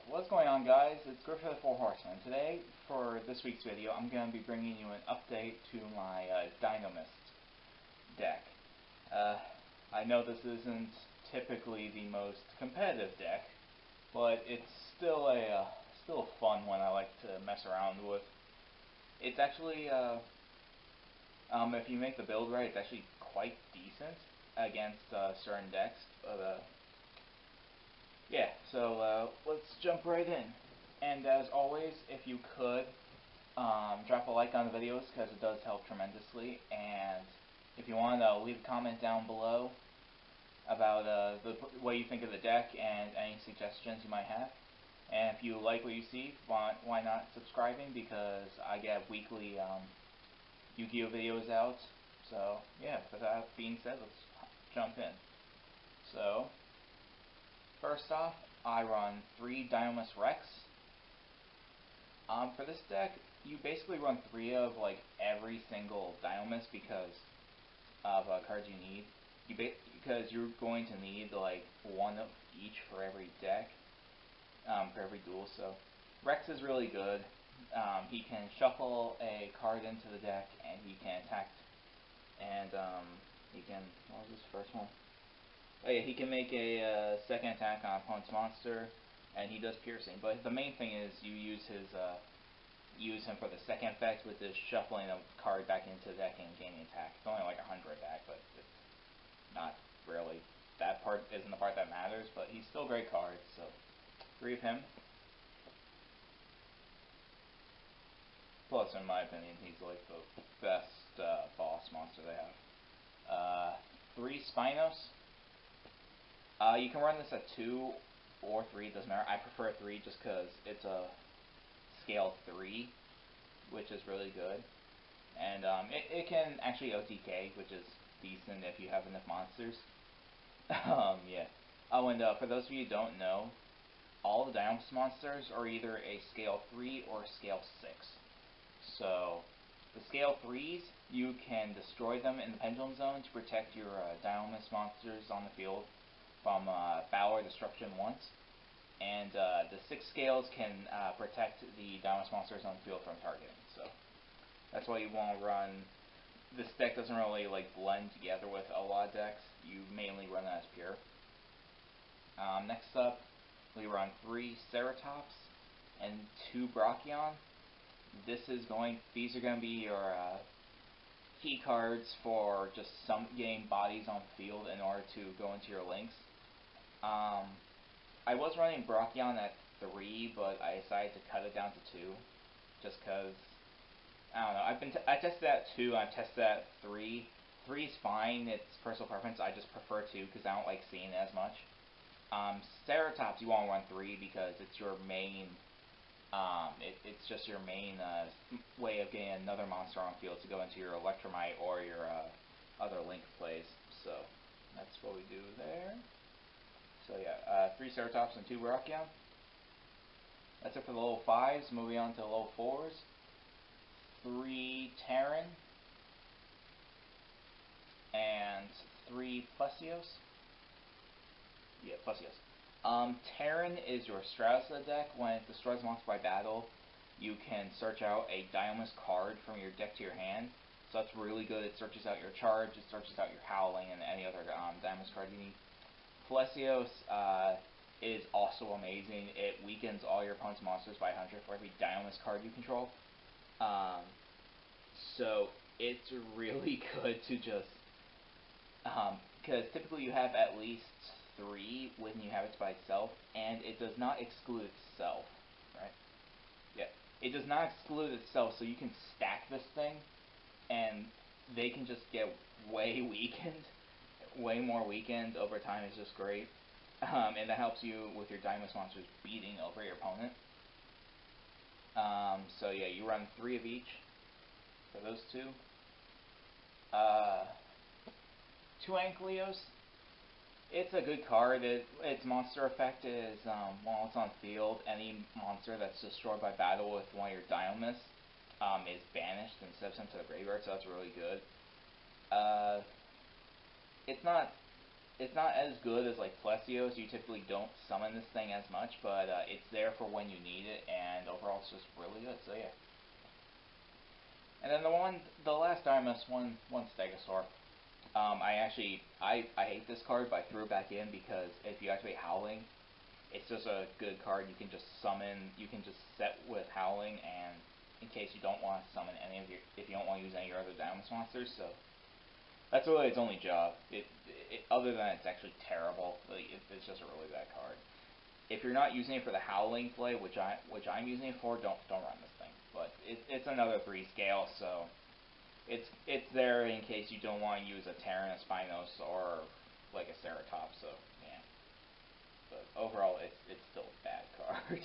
What's going on, guys? It's Griff of the Four Horsemen. Today, for this week's video, I'm going to be bringing you an update to my Dinomist deck. I know this isn't typically the most competitive deck, but it's still a fun one I like to mess around with. It's actually, if you make the build right, it's actually quite decent against certain decks. But yeah, so let's jump right in. And as always, if you could, drop a like on the videos because it does help tremendously. And if you want to leave a comment down below about what you think of the deck and any suggestions you might have. And if you like what you see, why not subscribing, because I get weekly Yu-Gi-Oh videos out. So yeah, with that being said, let's jump in. So first off, I run 3 Dinomist Rex. For this deck, you basically run 3 of like every single Dinomist because of cards you need. Because you're going to need like 1 of each for every deck, for every duel. So Rex is really good. He can shuffle a card into the deck, and he can attack. And he can. What was his first one? Oh yeah, he can make a second attack on opponent's monster, and he does piercing. But the main thing is you use him for the second effect, with this shuffling a card back into the deck and gaining attack. It's only like 100 attack, but it's not really. That part isn't the part that matters, but he's still a great card, so 3 of him. Plus, in my opinion, he's like the best boss monster they have. 3 Spinos. You can run this at 2 or 3, doesn't matter. I prefer 3 just because it's a scale 3, which is really good. And it can actually OTK, which is decent if you have enough monsters. Yeah. Oh, and for those of you who don't know, all the Dinomist monsters are either a scale 3 or a scale 6. So, the scale 3s, you can destroy them in the Pendulum Zone to protect your Dinomist monsters on the field from battle or destruction once. And the 6 scales can protect the Dinomist monsters on the field from targeting. So, that's why you want to run. This deck doesn't really like blend together with a lot of decks. You mainly run it as pure. Next up, we run 3 Ceratops and 2 Brachion. These are going to be your key cards for just getting bodies on the field in order to go into your links. I was running Brachion at 3, but I decided to cut it down to 2, just because, I don't know, I tested at 2, I've tested at 3. 3 is fine, it's personal preference, I just prefer 2 because I don't like seeing it as much. Ceratops you want to run 3 because it's your main, it's just your main way of getting another monster on field to go into your Electromite or your other link plays. So that's what we do there. So yeah, 3 Ceratops and 2 Brachion. That's it for the level 5s. Moving on to the level 4s. 3 Terran and 3 Plesios. Yeah, Plesios. Terran is your Strauss deck. When it destroys a monster by battle, you can search out a Dinomist card from your deck to your hand. So that's really good. It searches out your charge, it searches out your Howling, and any other Dinomist card you need. Plesios is also amazing. It weakens all your opponent's monsters by 100 for every Dinomist card you control. So it's really good to just, because typically you have at least 3 when you have it by itself, and it does not exclude itself, right? Yeah, it does not exclude itself, so you can stack this thing, and they can just get way weakened. Way more weakened over time is just great. And that helps you with your Dinomist monsters beating over your opponent. So yeah, you run 3 of each for those 2. 2 Ankylos. It's a good card. Its monster effect is, while it's on field, any monster that's destroyed by battle with one of your Dinomists is banished and sent to the graveyard, so that's really good. It's not it's not as good as like Plesios. You typically don't summon this thing as much, but it's there for when you need it, and overall it's just really good. So yeah. And then the last Dinomist one Stegosaur. I hate this card, but I threw it back in because if you activate Howling, it's just a good card. You can just summon. You can just set with Howling, and in case you don't want to summon any of your, if you don't want to use any of your other Dinomist monsters, so that's really its only job. Other than it's actually terrible. It's just a really bad card. If you're not using it for the Howling play, which I'm using it for, don't run this thing. But it's another 3 scale, so it's there in case you don't want to use a Terran, a Spinos, or like a Ceratops. So yeah. But overall, it's still a bad card.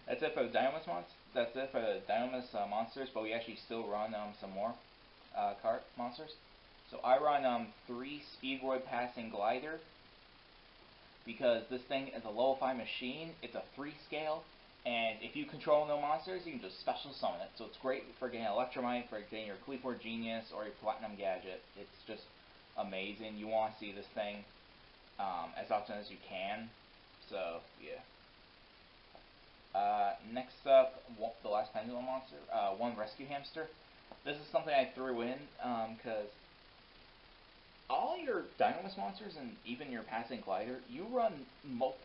That's it for the Dinomist monsters. That's it for the Dinomist monsters. But we actually still run some more card monsters. So I run 3 Speedwood Passing Glider because this thing is a level 5 machine. It's a 3 scale, and if you control no monsters, you can just special summon it. So it's great for getting Electromite, for getting your Cleaver Genius or your Platinum Gadget. It's just amazing. You want to see this thing as often as you can. So yeah. Next up, the last Pendulum monster, 1 Rescue Hamster. This is something I threw in because all your Dinomist monsters and even your Passing Glider, you run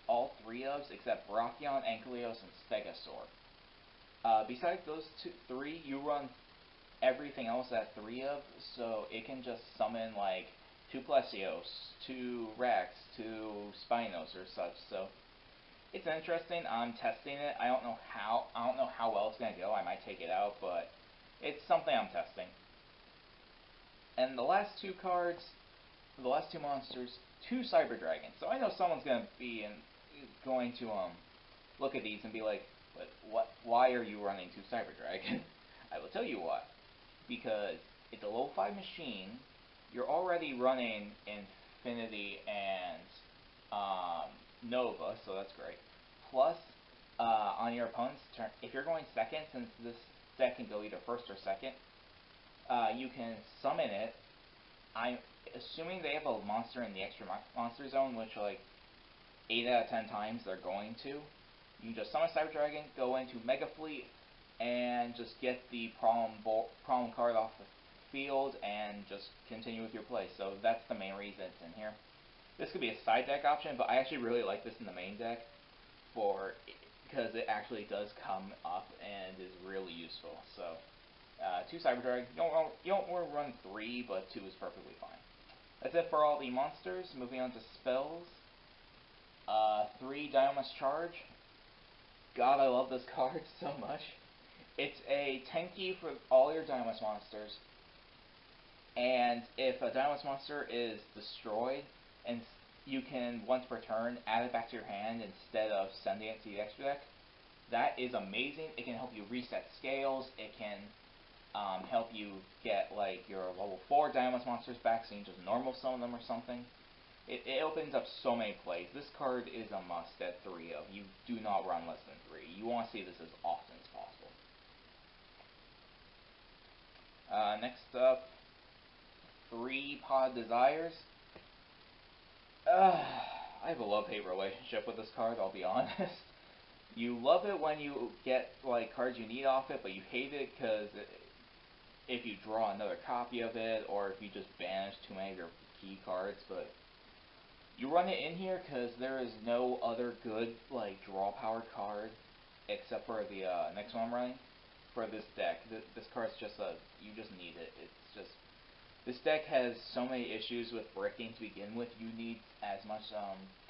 all 3 of except Brachion, Ankylos, and Stegosaur. Besides those 3, you run everything else at 3 of, so it can just summon like 2 Plesios, 2 Rex, 2 Spinos or such. So it's interesting. I'm testing it. I don't know how well it's gonna go. I might take it out, but it's something I'm testing. And the last 2 cards. The last 2 monsters, 2 Cyber Dragons. So I know someone's going to look at these and be like, but why are you running 2 Cyber Dragons? I will tell you why. Because it's a level 5 machine. You're already running Infinity and Nova, so that's great. Plus, on your opponent's turn, if you're going second, since this deck can go either first or second, you can summon it. I'm assuming they have a monster in the extra monster zone, which like 8 out of 10 times they're going to. You can just summon Cyber Dragon, go into Mega Fleet, and just get the problem card off the field, and just continue with your play. So that's the main reason it's in here. This could be a side deck option, but I actually really like this in the main deck because it actually does come up and is really useful. So 2 Cyber Dragon. You don't want to run 3, but 2 is perfectly fine. That's it for all the monsters. Moving on to spells. 3 Dinomist Charge. God, I love this card so much. It's a Tenki for all your Dinomist monsters. And if a Dinomist monster is destroyed, and you can, once per turn, add it back to your hand instead of sending it to the extra deck. That is amazing. It can help you reset scales. It can help you get like your level 4 Dinomist monsters back, so you can just normal summon them or something. It opens up so many plays. This card is a must at 3 of. You do not run less than 3. You want to see this as often as possible. Next up, 3 Pod Desires. I have a love-hate relationship with this card, I'll be honest. You love it when you get like cards you need off it, but you hate it because if you draw another copy of it, or if you just banish too many of your key cards. But you run it in here because there is no other good like draw power card except for the next one I'm running for this deck. This card's just you just need it. It's just, this deck has so many issues with bricking to begin with. You need as much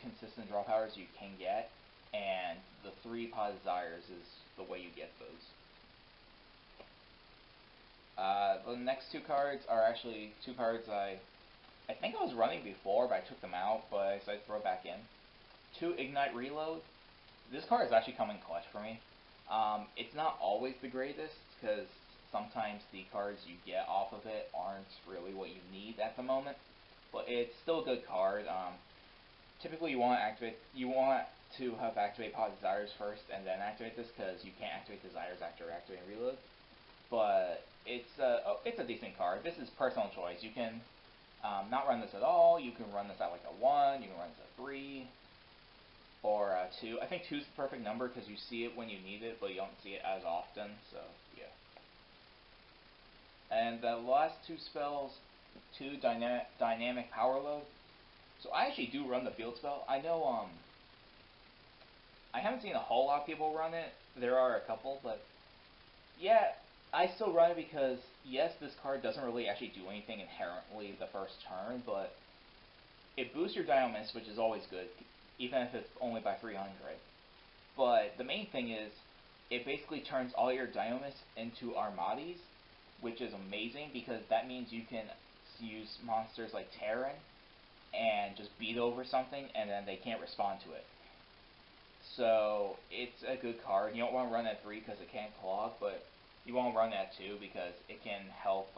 consistent draw power as you can get, and the 3 Pod Desires is the way you get those. The next 2 cards are actually 2 cards I think I was running before, but I took them out, but I decided to throw back in. 2 Ignite Reload. This card is actually coming clutch for me. It's not always the greatest, because sometimes the cards you get off of it aren't really what you need at the moment, but it's still a good card. Typically you want to have activate Pod Desires first and then activate this, because you can't activate Desires after activating Reload. But it's a decent card. This is personal choice. You can not run this at all. You can run this at like a 1, you can run this at 3, or a 2. I think 2 is the perfect number because you see it when you need it, but you don't see it as often, so yeah. And the last 2 spells, 2 dynamic power load. So I actually do run the field spell. I know, I haven't seen a whole lot of people run it. There are a couple, but yeah, I still run it because, yes, this card doesn't really actually do anything inherently the first turn, but it boosts your Dinomist, which is always good, even if it's only by 300. But the main thing is, it basically turns all your Dinomists into Armadis, which is amazing because that means you can use monsters like Terran and just beat over something and then they can't respond to it. So it's a good card. You don't want to run at 3 because it can't clog, but you won't run at 2 because it can help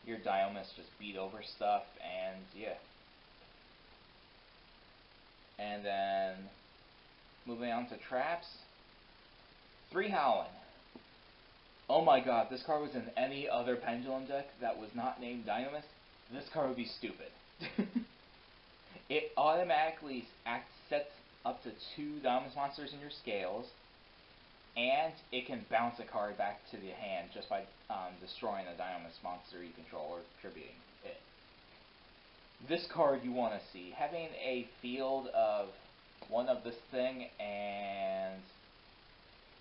your Dinomist just beat over stuff, and yeah. And then moving on to traps. 3 Howling. Oh my god, this card was in any other Pendulum deck that was not named Dinomist, this card would be stupid. It automatically sets up to 2 Dinomist monsters in your scales, and it can bounce a card back to the hand just by destroying a Dinomist monster you control or tributing it. This card you want to see. Having a field of 1 of this thing and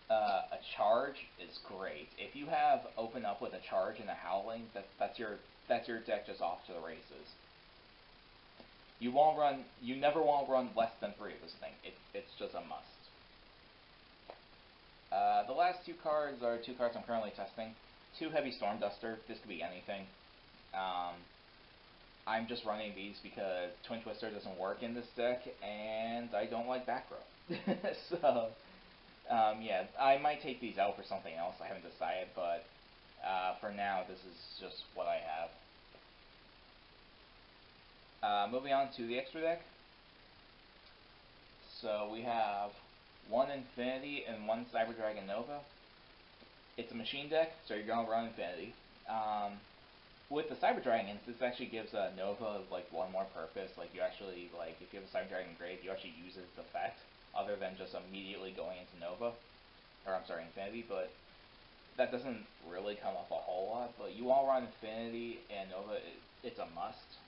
a charge is great. If you have open up with a charge and a howling, that's your deck just off to the races. You never want to run less than 3 of this thing. It's just a must. The last 2 cards are 2 cards I'm currently testing. 2 Heavy Storm Duster. This could be anything. I'm just running these because Twin Twister doesn't work in this deck, and I don't like back row. So, yeah, I might take these out for something else. I haven't decided, but for now, this is just what I have. Moving on to the extra deck. So we have 1 Infinity and 1 Cyber Dragon Nova. It's a machine deck, so you're going to run Infinity. With the Cyber Dragons, this actually gives Nova like 1 more purpose. Like you actually, like if you have a Cyber Dragon grave, you actually use its effect other than just immediately going into Nova, or I'm sorry, Infinity. But that doesn't really come up a whole lot. But you want to run Infinity and Nova, it's a must.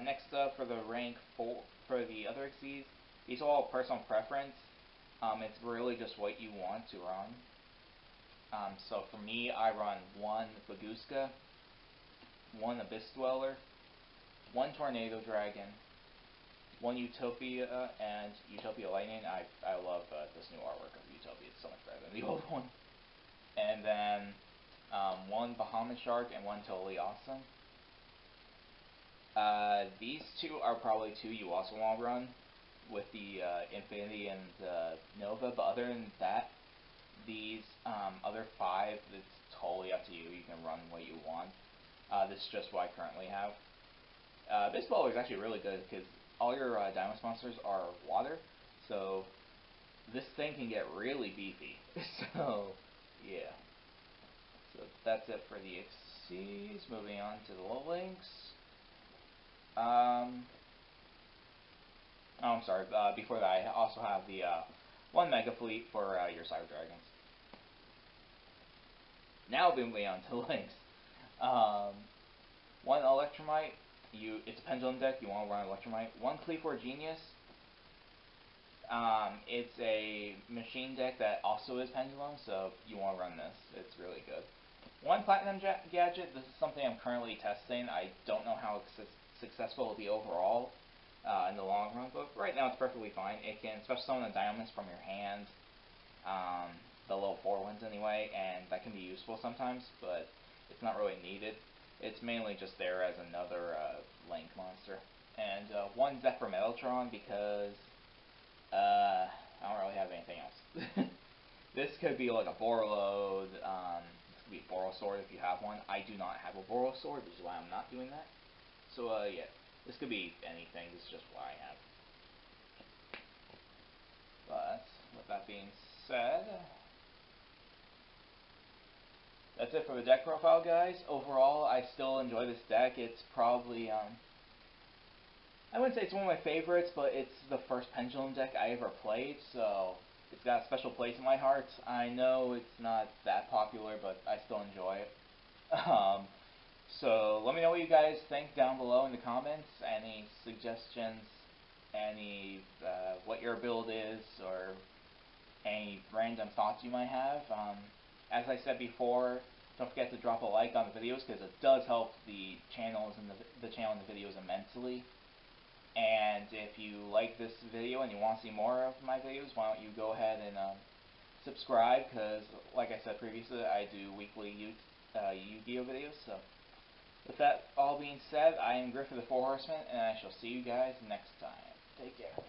Next up for the rank 4, for the other Xyz, these are all personal preference. It's really just what you want to run. So for me, I run 1 Baguska, 1 Abyss Dweller, 1 Tornado Dragon, 1 Utopia, and Utopia Lightning. I love this new artwork of Utopia. It's so much better than the old one. And then 1 Bahamut Shark and 1 Totally Awesome. These 2 are probably 2 you also want to run with the Infinity and Nova, but other than that, these other 5, it's totally up to you. You can run what you want. This is just what I currently have. Abyss Dweller is actually really good because all your Dinomist monsters are water, so this thing can get really beefy. So, yeah. So that's it for the Xyz. Moving on to the links. Oh, I'm sorry. Before that, I also have the 1 Mega Fleet for your Cyber Dragons. Now moving on to links. 1 Electromite. It's a Pendulum deck. You want to run Electromite. 1 Cleafor Genius. It's a machine deck that also is Pendulum, so you want to run this. It's really good. 1 Platinum Gadget. This is something I'm currently testing. I don't know how successful it'll be overall in the long run, but right now it's perfectly fine. It can special summon a Dinomist from your hand, the little 4 ones anyway, and that can be useful sometimes, but it's not really needed. It's mainly just there as another Link monster. And 1 Zephyr Metaltron because I don't really have anything else. This could be like a Borreload, this could be a Borrelsword if you have one. I do not have a Borrelsword, which is why I'm not doing that. So, yeah, this could be anything. This is just what I have. But, with that being said, that's it for the deck profile, guys. Overall, I still enjoy this deck. It's probably, I wouldn't say it's one of my favorites, but it's the first Pendulum deck I ever played, so it's got a special place in my heart. I know it's not that popular, but I still enjoy it. So let me know what you guys think down below in the comments. Any suggestions, any what your build is, or any random thoughts you might have. As I said before, don't forget to drop a like on the videos because it does help the channels and the channel and the videos immensely. And if you like this video and you want to see more of my videos, why don't you go ahead and subscribe, because like I said previously, I do weekly Yu-Gi-Oh videos. So with that all being said, I am Griff of the Four Horsemen, and I shall see you guys next time. Take care.